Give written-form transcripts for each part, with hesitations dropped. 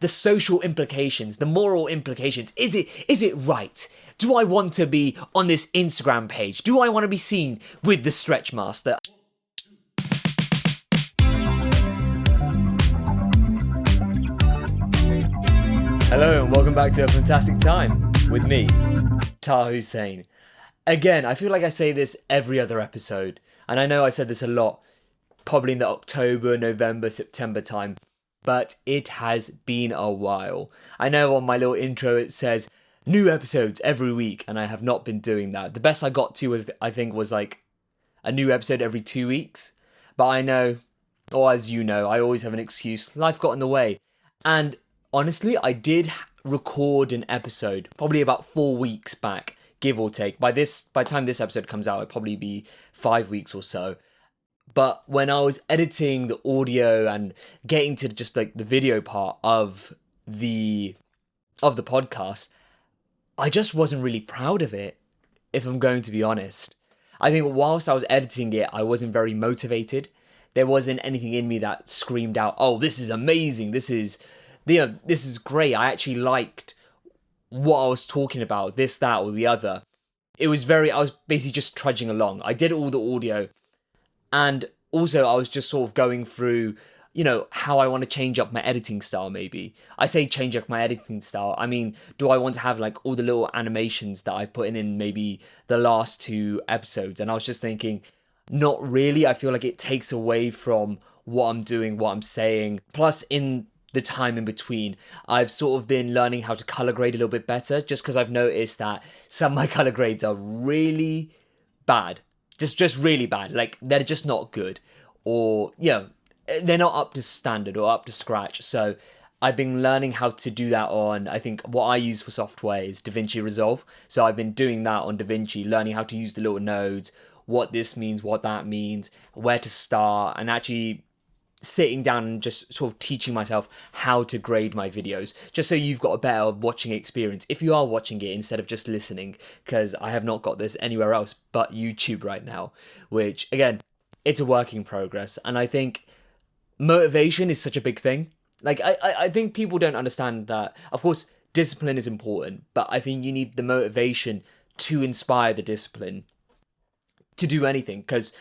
the social implications, the moral implications. Is it right? Do I want to be on this Instagram page? Do I want to be seen with the Stretch Master? Hello and welcome back to A Fantastic Time with me, Taher Houssain. Again, I feel like I say this every other episode, and I know I said this a lot, probably in the October, November, September time, but it has been a while. I know on my little intro it says new episodes every week, and I have not been doing that. The best I got to was like a new episode every 2 weeks, but I know, or as you know, I always have an excuse. Life got in the way, and honestly, I did record an episode probably about 4 weeks back, give or take. By the time this episode comes out, it'll probably be 5 weeks or so. But when I was editing the audio and getting to just like the video part of the podcast, I just wasn't really proud of it, if I'm going to be honest. I think whilst I was editing it, I wasn't very motivated. There wasn't anything in me that screamed out, "Oh, this is amazing. This is great." I actually liked what I was talking about, this, that, or the other. I was basically just trudging along. I did all the audio, and also I was just sort of going through, how I want to change up my editing style, maybe. I say change up my editing style. I mean, do I want to have like all the little animations that I've put in maybe the last 2 episodes? And I was just thinking, not really. I feel like it takes away from what I'm doing, what I'm saying. Plus, in the time in between, I've sort of been learning how to color grade a little bit better, just because I've noticed that some of my color grades are really bad. Just really bad. Like, they're just not good. Or, they're not up to standard or up to scratch. So I've been learning how to do that on, I think what I use for software is DaVinci Resolve. So I've been doing that on DaVinci, learning how to use the little nodes, what this means, what that means, where to start, and actually sitting down and just sort of teaching myself how to grade my videos, just so you've got a better watching experience if you are watching it instead of just listening, because I have not got this anywhere else but YouTube right now, which, again, it's a work in progress. And I think motivation is such a big thing. Like, I think people don't understand that, of course, discipline is important, but I think you need the motivation to inspire the discipline to do anything, because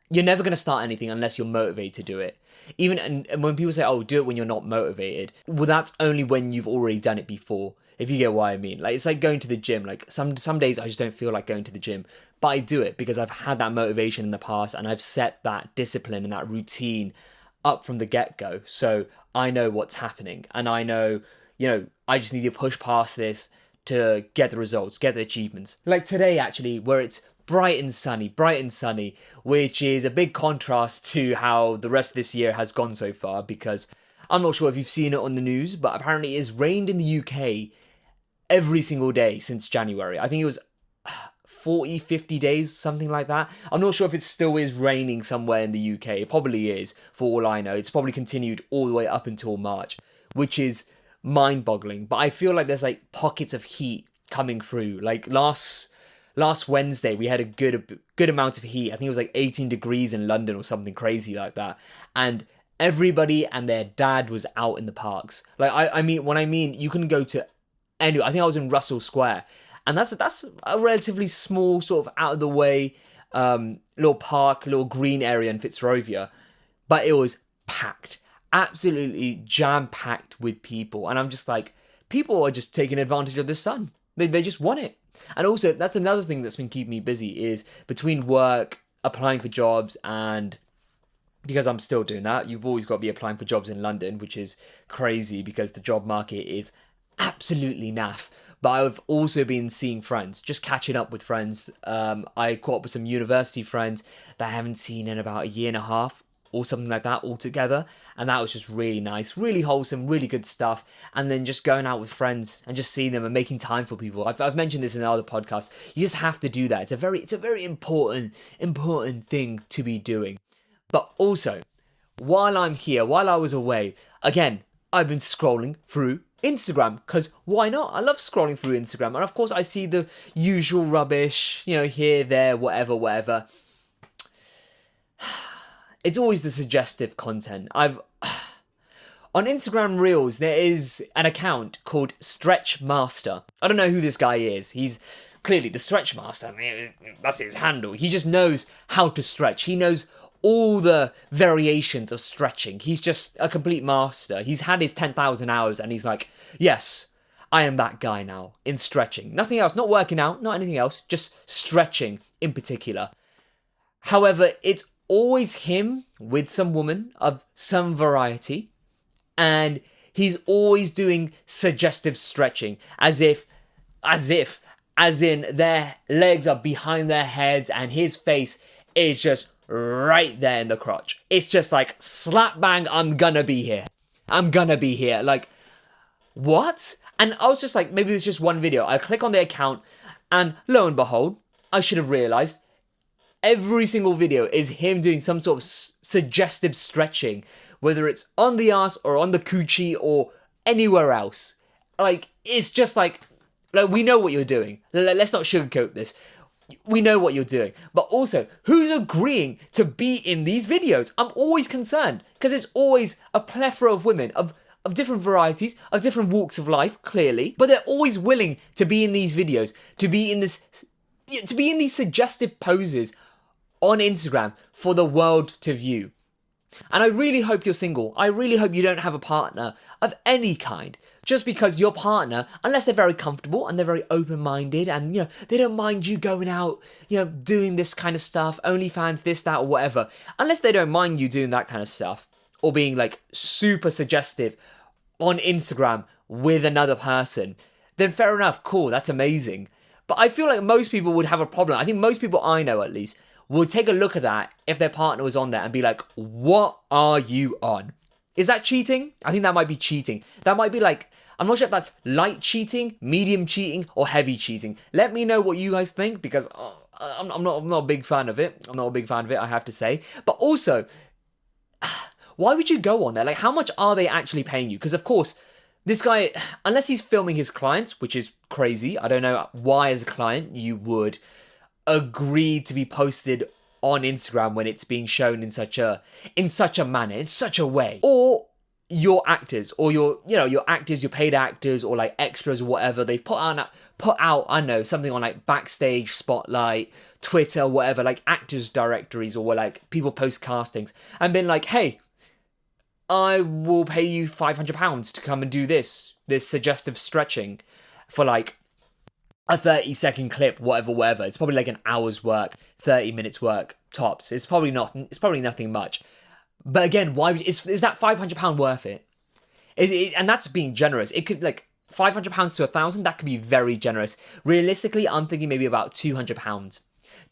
you're never going to start anything unless you're motivated to do it. And when people say, "Oh, do it when you're not motivated," well, that's only when you've already done it before, if you get what I mean. Like, it's like going to the gym. Like, some days I just don't feel like going to the gym, but I do it because I've had that motivation in the past, and I've set that discipline and that routine up from the get-go. So I know what's happening, and I know, I just need to push past this to get the results, get the achievements. Like today, actually, where it's bright and sunny, which is a big contrast to how the rest of this year has gone so far, because I'm not sure if you've seen it on the news, but apparently it's rained in the UK every single day since January. I think it was 40, 50 days, something like that. I'm not sure if it still is raining somewhere in the UK. It probably is, for all I know. It's probably continued all the way up until March, which is mind-boggling. But I feel like there's like pockets of heat coming through. Like last Wednesday, we had a good amount of heat. I think it was like 18 degrees in London or something crazy like that. And everybody and their dad was out in the parks. Like, I mean, you can go to any. I think I was in Russell Square, and that's a relatively small, sort of out of the way little park, little green area in Fitzrovia, but it was packed, absolutely jam packed with people. And I'm just like, people are just taking advantage of the sun. They just want it. And also, that's another thing that's been keeping me busy, is between work, applying for jobs, and because I'm still doing that, you've always got to be applying for jobs in London, which is crazy because the job market is absolutely naff. But I've also been seeing friends, just catching up with friends. I caught up with some university friends that I haven't seen in about a year and a half or something like that altogether. And that was just really nice, really wholesome, really good stuff. And then just going out with friends and just seeing them and making time for people. I've mentioned this in other podcasts. You just have to do that. It's a very important thing to be doing. But also, while I'm here, while I was away, again, I've been scrolling through Instagram, because why not? I love scrolling through Instagram. And of course, I see the usual rubbish, here, there, whatever. It's always the suggestive content. On Instagram Reels, there is an account called Stretch Master. I don't know who this guy is. He's clearly the Stretch Master. That's his handle. He just knows how to stretch. He knows all the variations of stretching. He's just a complete master. He's had his 10,000 hours and he's like, yes, I am that guy now in stretching. Nothing else, not working out, not anything else, just stretching in particular. However, it's always him with some woman of some variety, and he's always doing suggestive stretching as in their legs are behind their heads and his face is just right there in the crotch. It's just like, slap bang, I'm gonna be here. Like, what? And I was just like, maybe there's just one video. I click on the account and lo and behold, I should have realized every single video is him doing some sort of suggestive stretching, whether it's on the ass or on the coochie or anywhere else. Like, it's just like we know what you're doing. Let's not sugarcoat this. We know what you're doing. But also, who's agreeing to be in these videos? I'm always concerned because it's always a plethora of women of different varieties, of different walks of life, clearly. But they're always willing to be in these videos, to be in these suggestive poses on Instagram for the world to view. And I really hope you're single. I really hope you don't have a partner of any kind. Just because your partner, unless they're very comfortable and they're very open-minded and, they don't mind you going out, doing this kind of stuff, OnlyFans, this, that, or whatever. Unless they don't mind you doing that kind of stuff or being like super suggestive on Instagram with another person, then fair enough, cool, that's amazing. But I feel like most people would have a problem. I think most people I know, at least, will take a look at that if their partner was on there and be like, what are you on? Is that cheating? I think that might be cheating. That might be like, I'm not sure if that's light cheating, medium cheating, or heavy cheating. Let me know what you guys think, because I'm not a big fan of it. I have to say. But also, why would you go on there? Like, how much are they actually paying you? Because, of course, this guy, unless he's filming his clients, which is crazy. I don't know why, as a client, you would agree to be posted on Instagram when it's being shown in such a manner, in such a way. Or your actors, or your actors, your paid actors, or like extras or whatever, they've put out, I don't know, something on like Backstage, Spotlight, Twitter, whatever, like actors directories, or where like people post castings and been like, hey, I will pay you £500 to come and do this suggestive stretching for like a 30-second clip, whatever. It's probably like an hour's work, 30 minutes work, tops. It's probably nothing much. But again, why is that £500 worth it? And that's being generous. It could, like, £500 to £1,000, that could be very generous. Realistically, I'm thinking maybe about £200.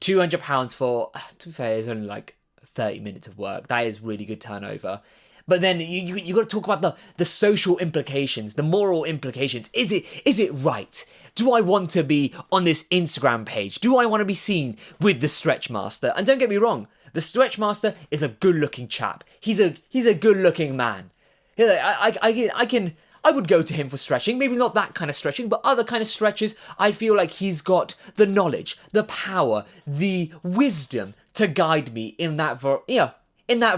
£200 for, to be fair, it's only like 30 minutes of work. That is really good turnover. But then you got to talk about the social implications, the moral implications. Is it right? Do I want to be on this Instagram page? Do I want to be seen with the Stretch Master? And don't get me wrong, the Stretch Master is a good-looking chap. He's a good-looking man. I would go to him for stretching. Maybe not that kind of stretching, but other kind of stretches. I feel like he's got the knowledge, the power, the wisdom to guide me in that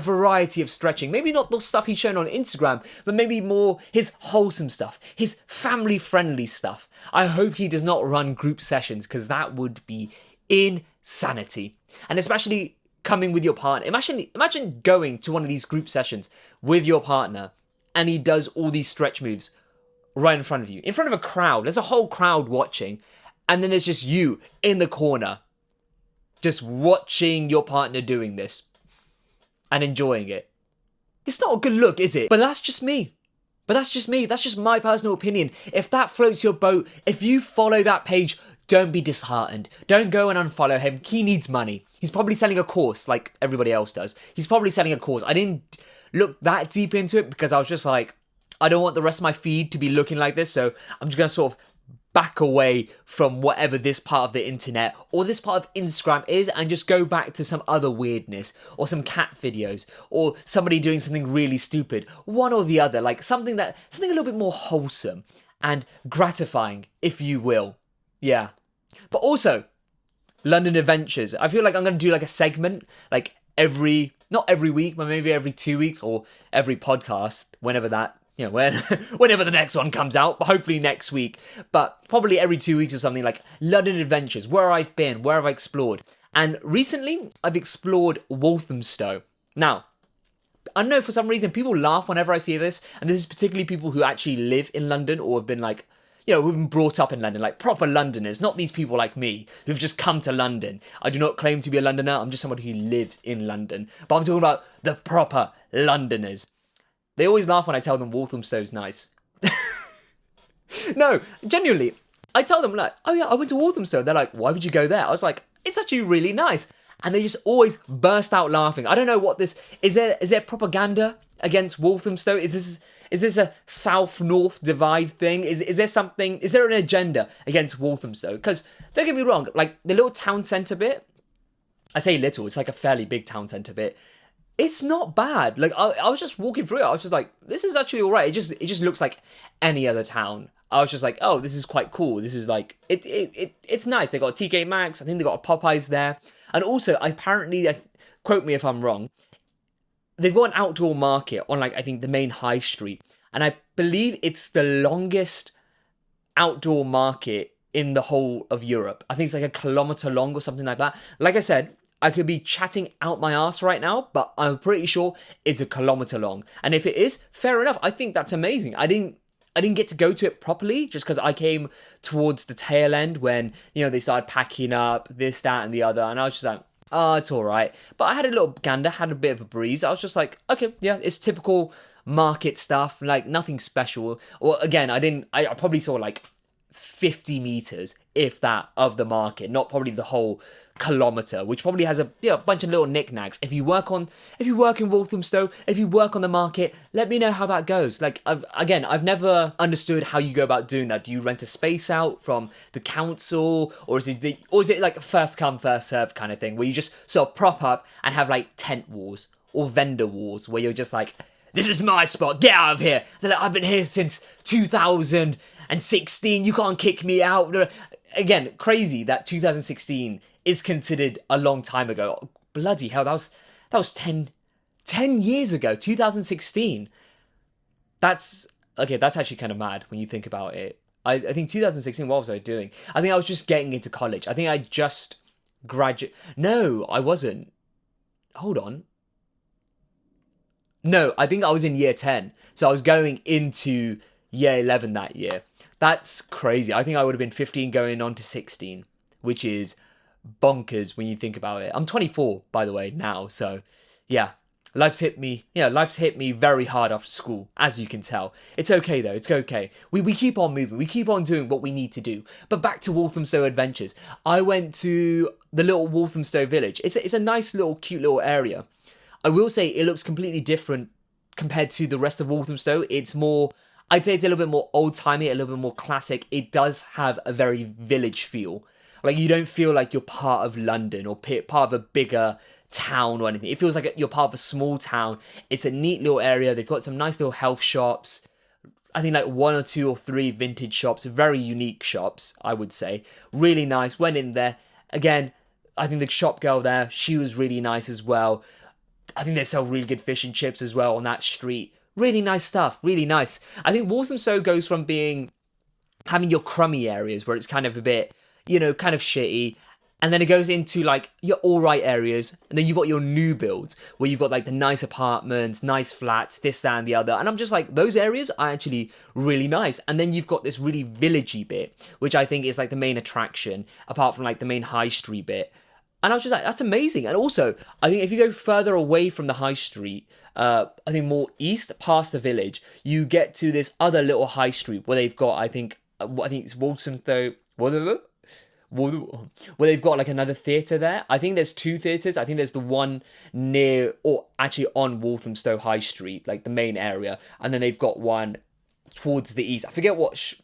variety of stretching. Maybe not the stuff he's shown on Instagram, but maybe more his wholesome stuff, his family-friendly stuff. I hope he does not run group sessions, because that would be insanity. And especially coming with your partner. Imagine going to one of these group sessions with your partner and he does all these stretch moves right in front of you. In front of a crowd. There's a whole crowd watching. And then there's just you in the corner, just watching your partner doing this and enjoying it. It's not a good look, is it? But that's just me. That's just my personal opinion. If that floats your boat, if you follow that page, don't be disheartened. Don't go and unfollow him. He needs money. He's probably selling a course like everybody else does. He's probably selling a course. I didn't look that deep into it because I was just like, I don't want the rest of my feed to be looking like this. So I'm just going to sort of back away from whatever this part of the internet or this part of Instagram is and just go back to some other weirdness or some cat videos or somebody doing something really stupid. One or the other, like something a little bit more wholesome and gratifying, if you will. Yeah. But also, London Adventures. I feel like I'm going to do like a segment, like not every week, but maybe every 2 weeks or every podcast, whenever that, whenever the next one comes out, but hopefully next week, but probably every 2 weeks or something, like London adventures, where I've been, where have I explored. And recently I've explored Walthamstow. Now, I don't know, for some reason people laugh whenever I see this, and this is particularly people who actually live in London or have been like, who've been brought up in London, like proper Londoners, not these people like me who've just come to London. I do not claim to be a Londoner, I'm just somebody who lives in London. But I'm talking about the proper Londoners. They always laugh when I tell them Walthamstow's nice. No, genuinely, I tell them like, oh yeah, I went to Walthamstow. They're like, why would you go there? I was like, it's actually really nice. And they just always burst out laughing. I don't know what this is. There propaganda against Walthamstow? Is this a south-north divide thing? Is there something? Is there an agenda against Walthamstow? Because don't get me wrong, like the little town centre bit. I say little. It's like a fairly big town centre bit. It's not bad. Like I was just walking through it. I was just like, this is actually all right. It just looks like any other town. I was just like, oh, this is quite cool. This is like it's nice. They got a TK Maxx. I think they got a Popeyes there. And also, apparently, quote me if I'm wrong, they've got an outdoor market on, like, I think the main high street. And I believe it's the longest outdoor market in the whole of Europe. I think it's like 1 kilometre long or something like that. Like I said, I could be chatting out my ass right now, but I'm pretty sure it's 1 kilometre long. And if it is, fair enough. I think that's amazing. I didn't get to go to it properly just because I came towards the tail end when, they started packing up this, that, and the other. And I was just like, oh, it's all right. But I had a little gander, had a bit of a breeze. I was just like, okay, yeah, it's typical market stuff, like nothing special. Or again, I probably saw like 50 meters, if that, of the market, not probably the whole kilometer, which probably has a bunch of little knickknacks. If you work in Walthamstow, if you work on the market, let me know how that goes. Like I've never understood how you go about doing that. Do you rent a space out from the council, or is it like a first come first serve kind of thing where you just sort of prop up and have like tent wars or vendor wars where you're just like, this is my spot, get out of here. They're like, I've been here since 2016, you can't kick me out. Again, crazy that 2016 is considered a long time ago. Bloody hell, that was 10 years ago, 2016. That's actually kind of mad when you think about it. I think 2016, what was I doing? I think I was just getting into college. I think I just graduated. No, I wasn't. Hold on. No, I think I was in year 10. So I was going into year 11 that year. That's crazy. I think I would have been 15 going on to 16, which is bonkers when you think about it. I'm 24, by the way, now. So, yeah, life's hit me very hard after school, as you can tell. It's okay, though. It's okay. We keep on moving. We keep on doing what we need to do. But back to Walthamstow Adventures. I went to the little Walthamstow village. It's a nice little, cute little area. I will say it looks completely different compared to the rest of Walthamstow. It's more, I'd say it's a little bit more old-timey, a little bit more classic. It does have a very village feel. Like, you don't feel like you're part of London or part of a bigger town or anything. It feels like you're part of a small town. It's a neat little area. They've got some nice little health shops. I think like 1 or 2 or 3 vintage shops. Very unique shops, I would say. Really nice. Went in there. Again, I think the shop girl there, she was really nice as well. I think they sell really good fish and chips as well on that street. Really nice stuff. Really nice. I think Walthamstow goes from having your crummy areas where it's kind of a bit, kind of shitty. And then it goes into like your alright areas. And then you've got your new builds where you've got like the nice apartments, nice flats, this, that, and the other. And I'm just like, those areas are actually really nice. And then you've got this really villagey bit, which I think is like the main attraction, apart from like the main high street bit. And I was just like, that's amazing. And also, I think if you go further away from the high street, I think more east past the village, you get to this other little high street where they've got, I think it's Walthamstow, where they've got like another theatre there. I think there's 2 theatres. I think there's the one near, or actually on Walthamstow High Street, like the main area. And then they've got one towards the east. I forget what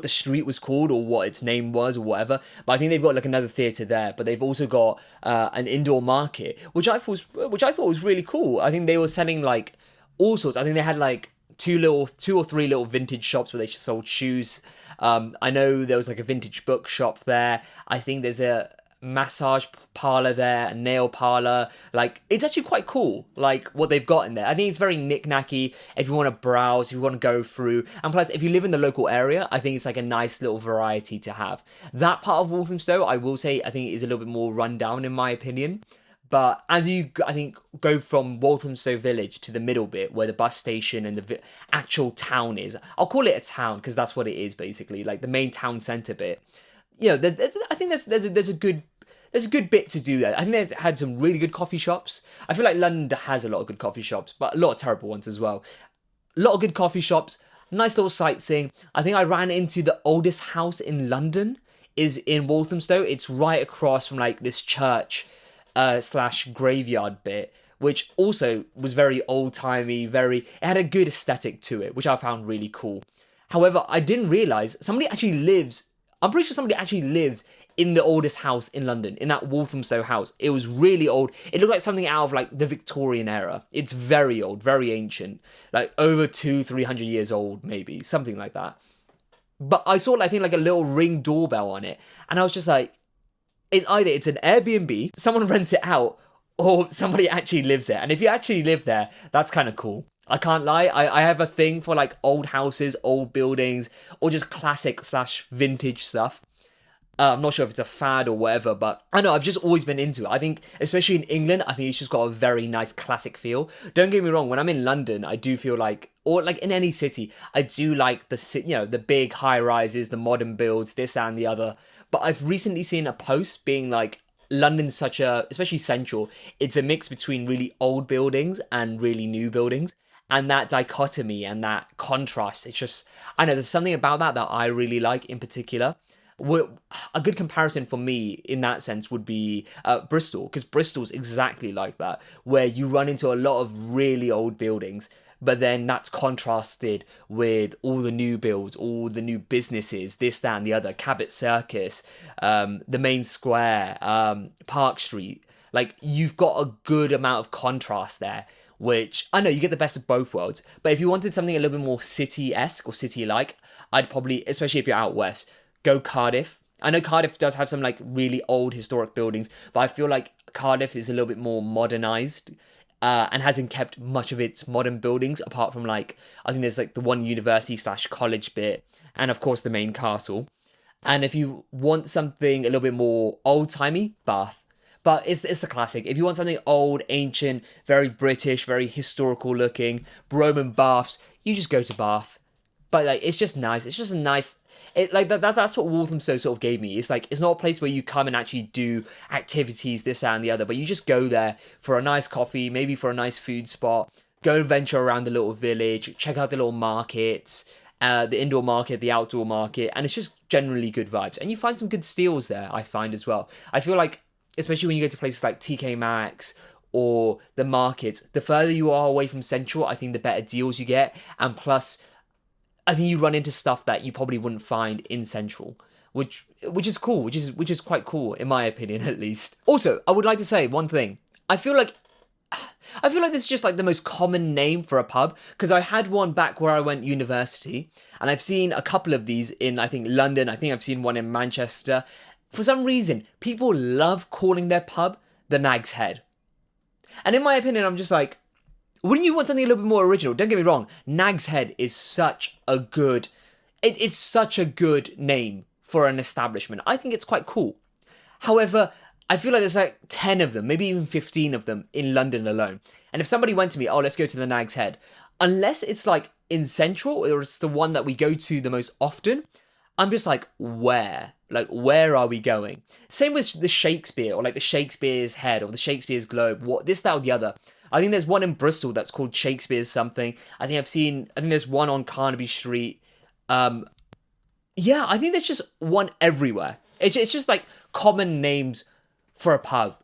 the street was called or what its name was or whatever, but I think they've got like another theatre there. But they've also got an indoor market, which I thought was really cool. I think they were selling like all sorts. I think they had like 2 or 3 little vintage shops where they sold shoes. I know there was like a vintage book shop there. I think there's massage parlor there, a nail parlor. Like, it's actually quite cool, like, what they've got in there. I think it's very knick-knacky if you want to browse, if you want to go through. And plus, if you live in the local area, I think it's like a nice little variety to have. That part of Walthamstow, I will say, I think is a little bit more rundown in my opinion. But as you, I think, go from Walthamstow Village to the middle bit where the bus station and the actual town is, I'll call it a town because that's what it is basically, like the main town centre bit. You know, I think there's a good bit to do there. I think they've had some really good coffee shops. I feel like London has a lot of good coffee shops, but a lot of terrible ones as well. A lot of good coffee shops, nice little sightseeing. I think I ran into the oldest house in London is in Walthamstow. It's right across from like this church slash graveyard bit, which also was very old-timey, it had a good aesthetic to it, which I found really cool. However, I didn't realise I'm pretty sure somebody actually lives in the oldest house in London, in that Walthamstow house. It was really old. It looked like something out of like the Victorian era. It's very old, very ancient, like over 200-300 years old, maybe, something like that. But I saw, I think, like a little Ring doorbell on it, and I was just like, it's either it's an Airbnb, someone rents it out, or somebody actually lives there. And if you actually live there, that's kind of cool. I can't lie, I have a thing for like old houses, old buildings, or just classic slash vintage stuff. I'm not sure if it's a fad or whatever, but I know I've just always been into it. I think, especially in England, I think it's just got a very nice classic feel. Don't get me wrong, when I'm in London, I do feel like, or like in any city, I do like the big high rises, the modern builds, this and the other. But I've recently seen a post being like, London's especially central, it's a mix between really old buildings and really new buildings. And that dichotomy and that contrast, it's just, I know there's something about that I really like in particular. A good comparison for me in that sense would be Bristol, because Bristol's exactly like that, where you run into a lot of really old buildings, but then that's contrasted with all the new builds, all the new businesses, this, that, and the other, Cabot Circus, the main square, Park Street. Like, you've got a good amount of contrast there, which, I know, you get the best of both worlds, but if you wanted something a little bit more city-esque or city-like, I'd probably, especially if you're out west, go Cardiff. I know Cardiff does have some, like, really old historic buildings, but I feel like Cardiff is a little bit more modernised, and hasn't kept much of its modern buildings, apart from, like, I think there's, like, the one university slash college bit, and, of course, the main castle. And if you want something a little bit more old-timey, Bath. But it's the classic. If you want something old, ancient, very British, very historical looking, Roman baths, you just go to Bath. But, like, it's just nice. It's just a nice... that's what Walthamstow sort of gave me. It's like, it's not a place where you come and actually do activities, this and the other, but you just go there for a nice coffee, maybe for a nice food spot, go and venture around the little village, check out the little markets, the indoor market, the outdoor market, and it's just generally good vibes. And you find some good steals there, I find as well. I feel like, especially when you go to places like TK Maxx or the markets, the further you are away from Central, I think the better deals you get. And plus, I think you run into stuff that you probably wouldn't find in Central, which is cool, which is quite cool in my opinion, at least. Also, I would like to say one thing. I feel like this is just like the most common name for a pub, because I had one back where I went university, and I've seen a couple of these in, I think, London. I think I've seen one in Manchester. For some reason, people love calling their pub the Nag's Head. And in my opinion, I'm just like, wouldn't you want something a little bit more original? Don't get me wrong, Nag's Head is such a good... It's such a good name for an establishment. I think it's quite cool. However, I feel like there's like 10 of them, maybe even 15 of them in London alone. And if somebody went to me, oh, let's go to the Nag's Head, unless it's like in Central, or it's the one that we go to the most often, I'm just like, where? Like, where are we going? Same with the Shakespeare, or like the Shakespeare's Head, or the Shakespeare's Globe, what this, that, or the other. I think there's one in Bristol that's called Shakespeare's something. I think there's one on Carnaby Street. Yeah, I think there's just one everywhere. It's just like common names for a pub.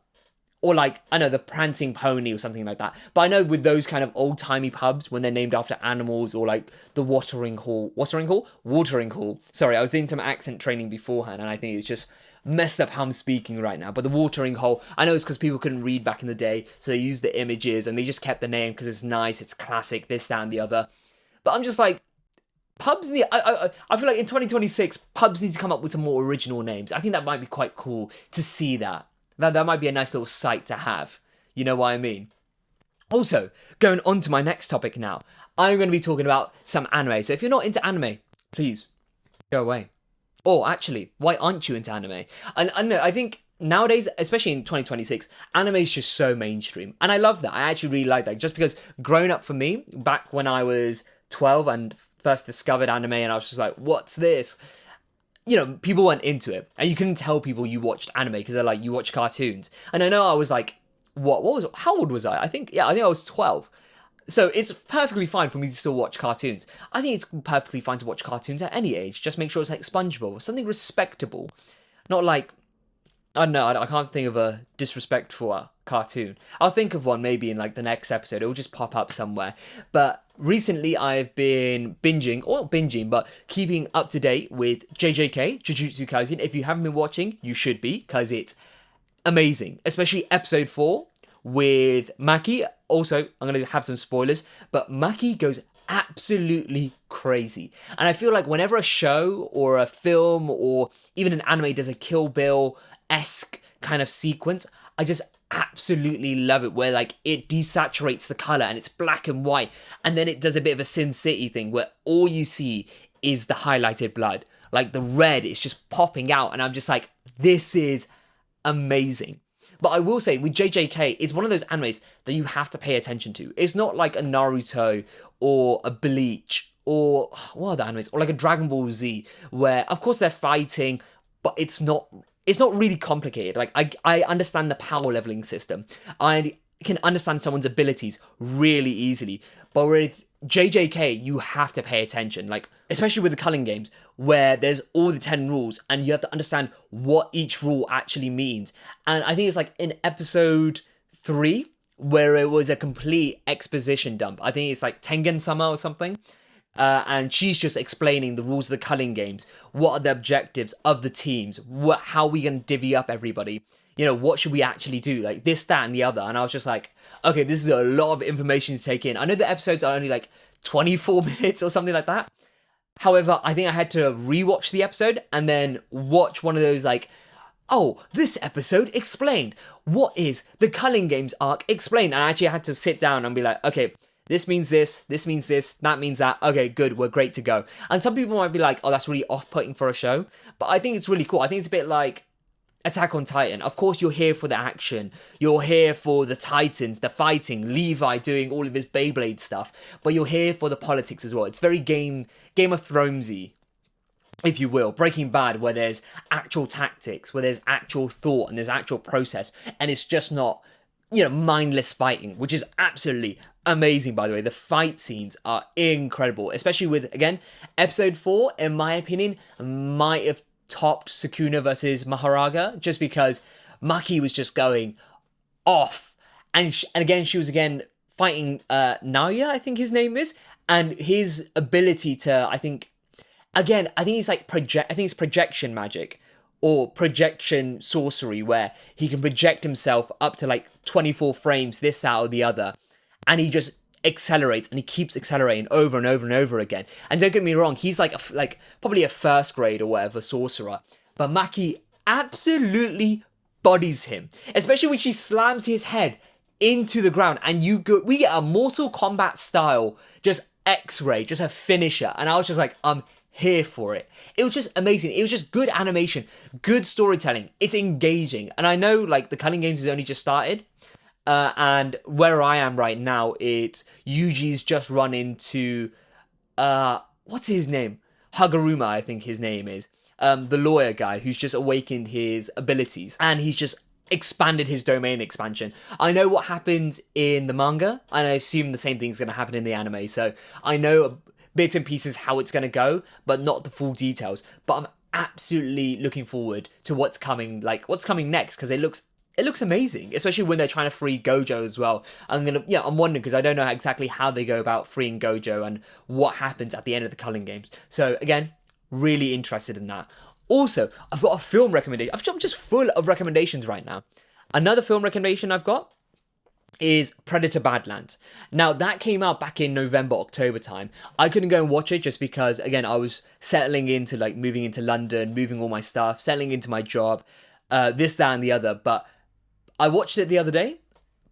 Or like, I know, the Prancing Pony or something like that. But I know with those kind of old-timey pubs, when they're named after animals, or like the Watering Hall. Sorry, I was doing some accent training beforehand, and I think it's just messed up how I'm speaking right now. But the Watering Hole, I know it's because people couldn't read back in the day, so they used the images, and they just kept the name because it's nice, it's classic, this, that, and the other. But I'm just like, pubs need. I feel like in 2026, pubs need to come up with some more original names. I think that might be quite cool to see that. That might be a nice little sight to have. You know what I mean? Also, going on to my next topic now, I'm going to be talking about some anime. So if you're not into anime, please go away. Or actually, why aren't you into anime? And I know, I think nowadays, especially in 2026, anime is just so mainstream. And I love that. I actually really like that. Just because growing up for me, back when I was 12 and first discovered anime and I was just like, what's this? You know, people weren't into it. And you couldn't tell people you watched anime because they're like, you watch cartoons. And I know I was like, how old was I? I think I was 12. So it's perfectly fine for me to still watch cartoons. I think it's perfectly fine to watch cartoons at any age. Just make sure it's like SpongeBob or something respectable. Not like, I don't know, I can't think of a disrespectful cartoon. I'll think of one maybe in like the next episode. It will just pop up somewhere. But recently I've been binging, or not binging, but keeping up to date with JJK, Jujutsu Kaisen. If you haven't been watching, you should be, because it's amazing, especially episode 4 with Maki. Also, I'm going to have some spoilers, but Maki goes absolutely crazy. And I feel like whenever a show or a film or even an anime does a Kill Bill-esque kind of sequence, I just absolutely love it, where like it desaturates the color and it's black and white, and then it does a bit of a Sin City thing where all you see is the highlighted blood. Like the red is just popping out, and I'm just like, this is amazing. But I will say, with JJK, it's one of those animes that you have to pay attention to. It's not like a Naruto or a Bleach or what are the animes? Or like a Dragon Ball Z, where of course they're fighting, but it's not really complicated. Like I understand the power leveling system. I can understand someone's abilities really easily. But with JJK, you have to pay attention. Like, especially with the culling games, where there's all the 10 rules and you have to understand what each rule actually means. And I think it's like in episode 3, where it was a complete exposition dump. I think it's like Tengen-sama or something. And she's just explaining the rules of the culling games. What are the objectives of the teams? How are we going to divvy up everybody? You know, what should we actually do? Like this, that, and the other. And I was just like, okay, this is a lot of information to take in. I know the episodes are only like 24 minutes or something like that. However, I think I had to rewatch the episode and then watch one of those like, oh, this episode explained. What is the culling games arc explained? And I actually had to sit down and be like, okay, this means this means this, that means that. Okay, good, we're great to go. And some people might be like, oh, that's really off-putting for a show. But I think it's really cool. I think it's a bit like Attack on Titan. Of course, you're here for the action. You're here for the Titans, the fighting, Levi doing all of his Beyblade stuff. But you're here for the politics as well. It's very Game of Thronesy, if you will. Breaking Bad, where there's actual tactics, where there's actual thought and there's actual process. And it's just not, mindless fighting, which is absolutely amazing, by the way. The fight scenes are incredible, especially with, again, episode 4, in my opinion, might have topped Sukuna versus Maharaga, just because Maki was just going off. And again, she was fighting Naoya, I think his name is, and his ability to, I think it's like projection magic or projection sorcery, where he can project himself up to like 24 frames, this, that, or the other, and he just accelerates, and he keeps accelerating over and over and over again. And don't get me wrong, he's like probably a first grade or whatever sorcerer, but Maki absolutely bodies him, especially when she slams his head into the ground, and we get a Mortal Kombat style just X-ray, just a finisher. And I was just like, I'm here for it. It was just amazing. It was just good animation, good storytelling. It's engaging. And I know like the Cunning Games has only just started, and where I am right now, it's Yuji's just run into what's his name? Haguruma, I think his name is. The lawyer guy who's just awakened his abilities, and he's just expanded his domain expansion. I know what happened in the manga, and I assume the same thing's going to happen in the anime. So I know bits and pieces how it's going to go, but not the full details. But I'm absolutely looking forward to what's coming next, because it looks amazing, especially when they're trying to free Gojo as well. I'm wondering, because I don't know exactly how they go about freeing Gojo and what happens at the end of the Culling Games. So again, really interested in that. Also, I've got a film recommendation. I'm just full of recommendations right now. Another film recommendation I've got is Predator Badlands. Now, that came out back in November, October time. I couldn't go and watch it just because, again, I was settling into, like, moving into London, moving all my stuff, settling into my job, this, that, and the other. But I watched it the other day.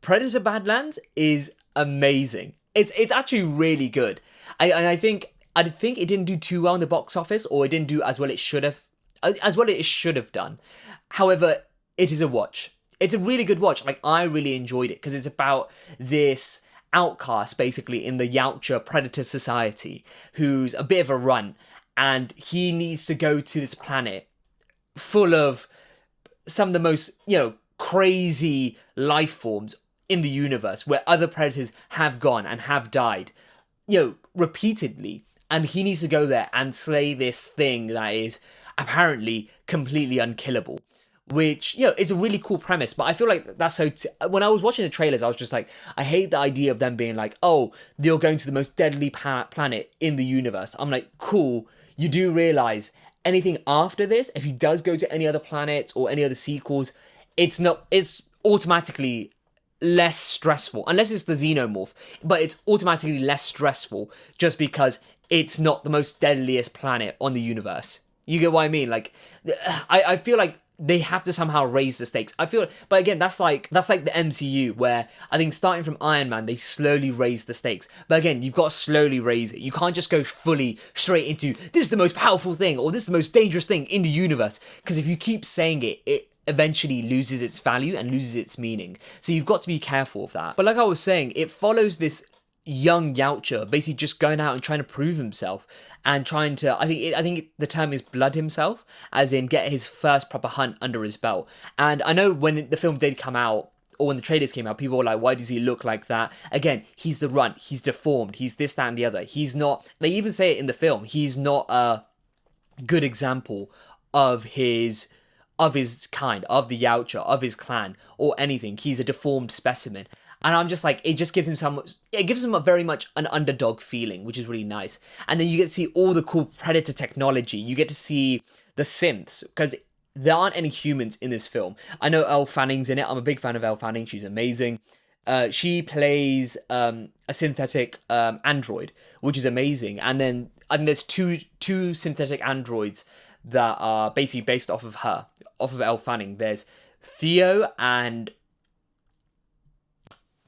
Predator Badlands is amazing. It's actually really good. I think it didn't do too well in the box office, or it didn't do as well it should have done. However, it is a watch. It's a really good watch. Like, I really enjoyed it because it's about this outcast, basically, in the Yautja Predator Society, who's a bit of a runt, and he needs to go to this planet full of some of the most, crazy life forms in the universe, where other predators have gone and have died, repeatedly. And he needs to go there and slay this thing that is apparently completely unkillable. Which, is a really cool premise, but I feel like that's when I was watching the trailers, I was just like, I hate the idea of them being like, oh, you're going to the most deadly planet in the universe. I'm like, cool, you do realise anything after this, if he does go to any other planets or any other sequels, it's automatically less stressful, unless it's the xenomorph, but it's automatically less stressful just because it's not the most deadliest planet on the universe. You get what I mean? Like, I feel like they have to somehow raise the stakes. I feel, but again, that's like the MCU, where I think starting from Iron Man, they slowly raise the stakes. But again, you've got to slowly raise it. You can't just go fully straight into, this is the most powerful thing, or this is the most dangerous thing in the universe. Because if you keep saying it, it eventually loses its value and loses its meaning. So you've got to be careful of that. But like I was saying, it follows this young Yautja basically just going out and trying to prove himself and trying to, I think the term is blood himself, as in get his first proper hunt under his belt. And I know when the film did come out, or when the trailers came out, people were like, why does he look like that? Again, he's the runt, he's deformed, he's this, that, and the other. He's not, they even say it in the film, he's not a good example of his kind, of the Yautja, of his clan, or anything. He's a deformed specimen. And I'm just like, it just gives him a very much an underdog feeling, which is really nice. And then you get to see all the cool Predator technology. You get to see the synths, because there aren't any humans in this film. I know Elle Fanning's in it. I'm a big fan of Elle Fanning. She's amazing. She plays a synthetic android, which is amazing. And then there's two synthetic androids that are basically based off of her, off of Elle Fanning. There's Theo and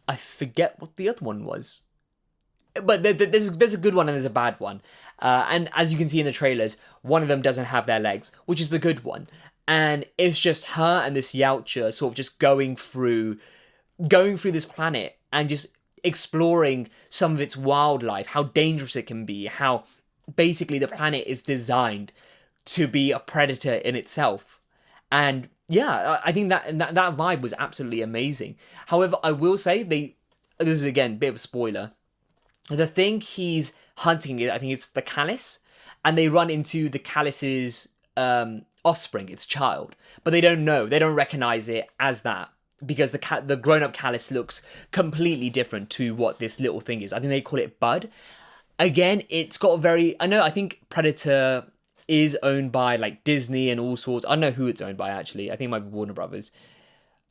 I forget what the other one was. But there's a good one and there's a bad one. And as you can see in the trailers, one of them doesn't have their legs, which is the good one. And it's just her and this Yautja sort of just going through this planet and just exploring some of its wildlife, how dangerous it can be, how basically the planet is designed to be a predator in itself. And yeah, I think that vibe was absolutely amazing. However, I will say this is again a bit of a spoiler. The thing he's hunting, I think it's the callus, and they run into the callus's offspring, its child, but they don't recognize it as that, because the grown-up callus looks completely different to what this little thing is. I think they call it Bud. Again, it's got I think Predator is owned by like Disney and all sorts. I don't know who it's owned by actually. I think it might be Warner Brothers.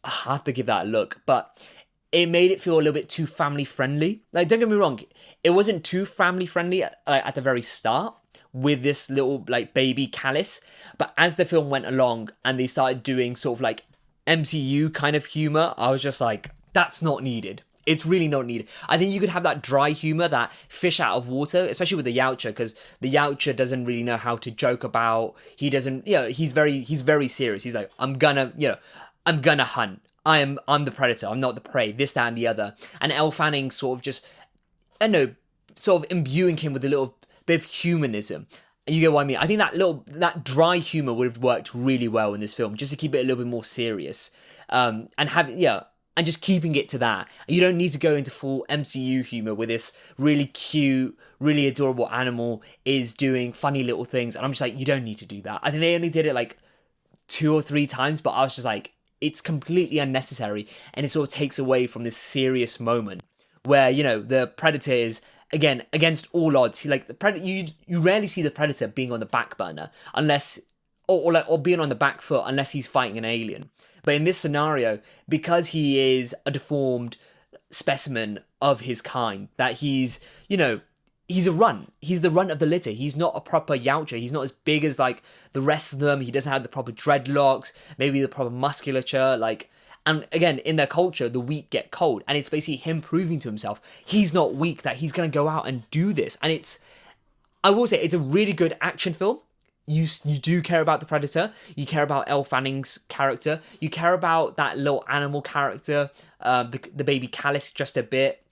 I have to give that a look, but it made it feel a little bit too family friendly. Like, don't get me wrong, it wasn't too family friendly at the very start with this little like baby callus, but as the film went along and they started doing sort of like MCU kind of humor, I was just like, that's not needed. It's really not needed. I think you could have that dry humor, that fish out of water, especially with the Yautja, because the Yautja doesn't really know how to joke about. He doesn't, he's very serious. He's like, I'm gonna hunt. I'm the predator. I'm not the prey. This, that, and the other. And Elle Fanning sort of just, I don't know, sort of imbuing him with a little bit of humanism. You get what I mean? I think that dry humor would have worked really well in this film, just to keep it a little bit more serious, and just keeping it to that. You don't need to go into full MCU humor with this really cute, really adorable animal is doing funny little things. And I'm just like, you don't need to do that. I think they only did it like 2 or 3 times, but I was just like, it's completely unnecessary. And it sort of takes away from this serious moment where, the predator is, again, against all odds. Like the predator, you rarely see the predator being on the back burner unless, or being on the back foot unless he's fighting an alien. But in this scenario, because he is a deformed, specimen of his kind, that he's, he's a runt. He's the runt of the litter. He's not a proper Yautja. He's not as big as like the rest of them. He doesn't have the proper dreadlocks, maybe the proper musculature. Like, and again, in their culture, the weak get cold. And it's basically him proving to himself he's not weak, that he's going to go out and do this. And I will say, it's a really good action film. You do care about the Predator. You care about Elle Fanning's character. You care about that little animal character, the baby Callus, just a bit.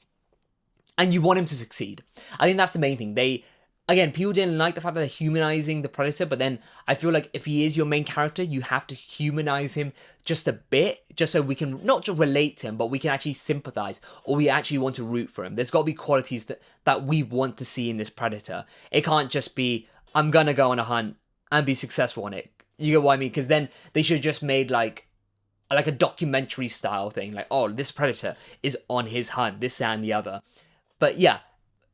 And you want him to succeed. I think that's the main thing. People didn't like the fact that they're humanizing the Predator, but then I feel like if he is your main character, you have to humanize him just a bit, just so we can not just relate to him, but we can actually sympathize, or we actually want to root for him. There's got to be qualities that we want to see in this Predator. It can't just be, I'm going to go on a hunt and be successful on it. You get what I mean? Because then they should have just made like a documentary style thing. Like, oh, this Predator is on his hunt, this, that, and the other. But yeah,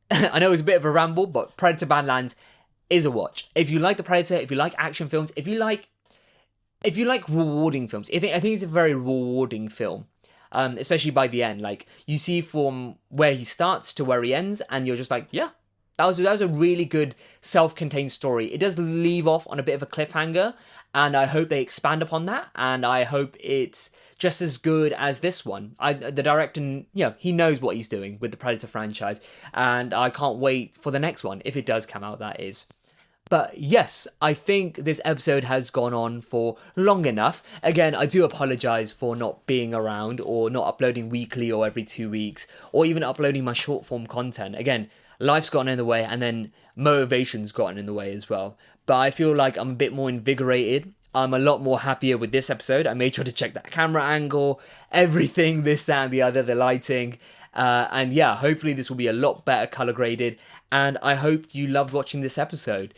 I know it was a bit of a ramble, but Predator Badlands is a watch. If you like the Predator, if you like action films, if you like rewarding films, I think it's a very rewarding film. Especially by the end. Like, you see from where he starts to where he ends, and you're just like, yeah, that was a really good self-contained story. It does leave off on a bit of a cliffhanger, and I hope they expand upon that, and I hope it's just as good as this one. The director, he knows what he's doing with the Predator franchise, and I can't wait for the next one, if it does come out, that is. But yes, I think this episode has gone on for long enough. Again, I do apologise for not being around, or not uploading weekly or every 2 weeks, or even uploading my short form content. Again, life's gotten in the way, and then motivation's gotten in the way as well. But I feel like I'm a bit more invigorated. I'm a lot more happier with this episode. I made sure to check that camera angle, everything, this, that, and the other, the lighting. And yeah, hopefully this will be a lot better color graded. And I hope you loved watching this episode.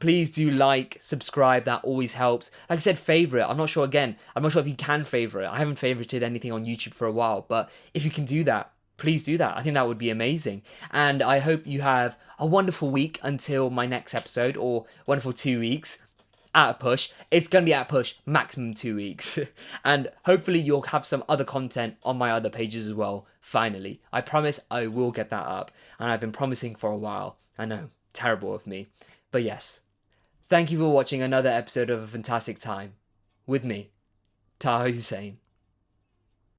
Please do like, subscribe, that always helps. Like I said, favorite. I'm not sure if you can favorite. I haven't favorited anything on YouTube for a while, but if you can do that, please do that. I think that would be amazing. And I hope you have a wonderful week until my next episode, or wonderful 2 weeks. At a push. It's going to be at a push, maximum 2 weeks. And hopefully you'll have some other content on my other pages as well, finally. I promise I will get that up. And I've been promising for a while. I know, terrible of me. But yes, thank you for watching another episode of A Fantastic Time with me, Taher Houssain.